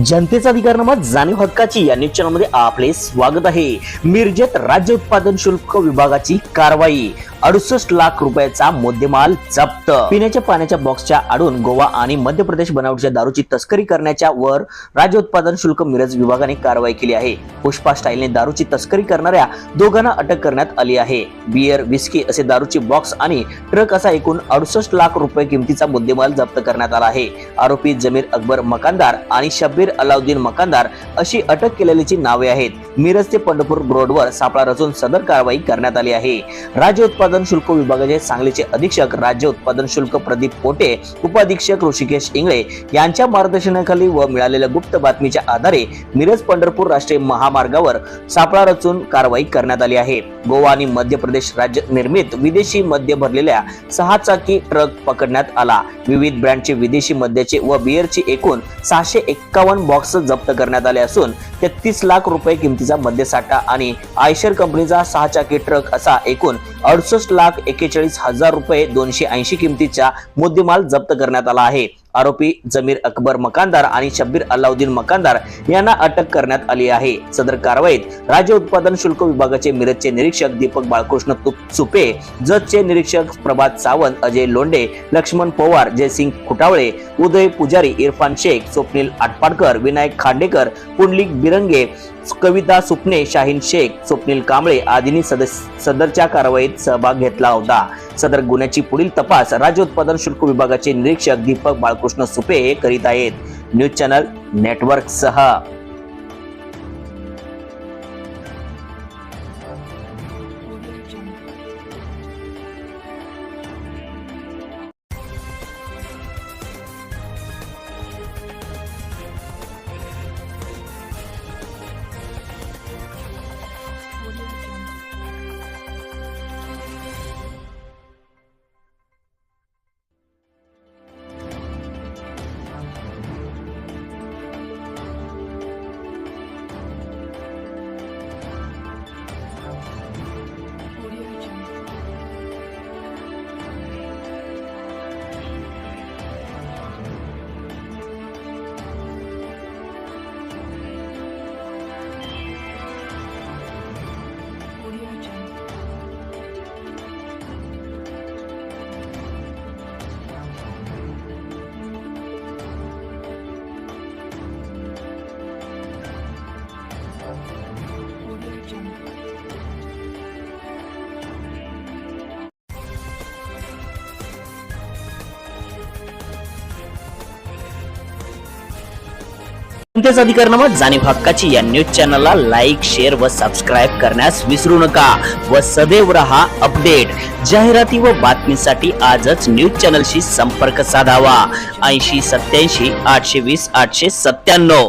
जनतेचा अधिकारनामा जाणीव हक्काची या न्यूज चॅनलमध्ये आपले स्वागत आहे। मिरजेत राज्य उत्पादन शुल्क विभागाची कारवाई, 68 लाख रुपयाचा मुद्देमाल जप्त। पिण्याच्या पाण्याच्या बॉक्सच्या आडून गोवा आणि मध्य प्रदेश बनावटीच्या दारूची तस्करी करण्याच्या वर राज्य उत्पादन शुल्क मिरज विभागाने कारवाई केली आहे। पुष्पा स्टाईलने दारूची तस्करी करणाऱ्या दोघांना अटक करण्यात आली आहे। बियर, विस्की असे दारूची बॉक्स आणि ट्रक असा एकूण 68 लाख रुपये किमतीचा मुद्देमाल जप्त करण्यात आला आहे। आरोपी जमीर अकबर मकानदार आणि शब्बीर अलाउद्दीन मकानदार अशी अटक केलेल्याची नावे आहेत। मिरज ते पंढरपूर रोडवर सापळा रचून सदर कारवाई करण्यात आली आहे। राज्य उत्पादन शुल्क विभागाचे सांगलीचे अधीक्षक राज्य उत्पादन शुल्क प्रदीप पोटे, उपाधीक्षक ऋषिकेश इंगळे यांच्या मार्गदर्शनाखाली व मिळालेल्या गुप्त बातमीच्या आधारे मिरज पंढरपूर राष्ट्रीय महामार्गावर सापळा रचून कारवाई करण्यात आली आहे। गोवा आणि मध्य प्रदेश राज्य निर्मित विदेशी मद्य भरलेल्या 6 चाकी ट्रक पकडण्यात आला। विविध ब्रँडचे विदेशी मद्याचे व बियरची एकूण 651 बॉक्स जप्त करण्यात आले असून 33 लाख रुपये किमतीचा मद्यसाठा आणि आयशर कंपनीचा 6 चाकी ट्रक असा एकूण 68,41,000 रुपये 280 किमतीचा मुद्देमाल जप्त करण्यात आला आहे। आरोपी जमीर अकबर मकानदार आणि शब्बीर अलाउद्दीन मकानदार यांना अटक करण्यात आली आहे। सदर कारवाईत राज्य उत्पादन शुल्क विभागाचे मिरजचे निरीक्षक दीपक बाळकृष्ण सुपे, जतचे निरीक्षक प्रभात सावंत, अजय लोंढे, लक्ष्मण पवार, जयसिंग खुटावळे, उदय पुजारी, इरफान शेख, स्वप्नील आटपाडकर, विनायक खांडेकर, पुंडलिक बिरंगे, कविता सुपने, शाहीन शेख, स्वप्नील कांबळे आदींनी सदरच्या कारवाईत सहभाग घेतला होता। सदर गुन्ह्याची पुढील तपास राज्य उत्पादन शुल्क विभागाचे निरीक्षक दीपक बाळकृष्ण सुपे हे करीत आहेत। न्यूज चॅनल नेटवर्क सह जनतेचा अधिकारनामा जाणीव हक्काची या न्यूज चॅनलला लाईक, शेअर व सबस्क्राईब करण्यास विसरू नका व सदैव रहा अपडेट। जाहिराती व बातमीसाठी आजच न्यूज चॅनलशी संपर्क साधावा। 80 87 820 897।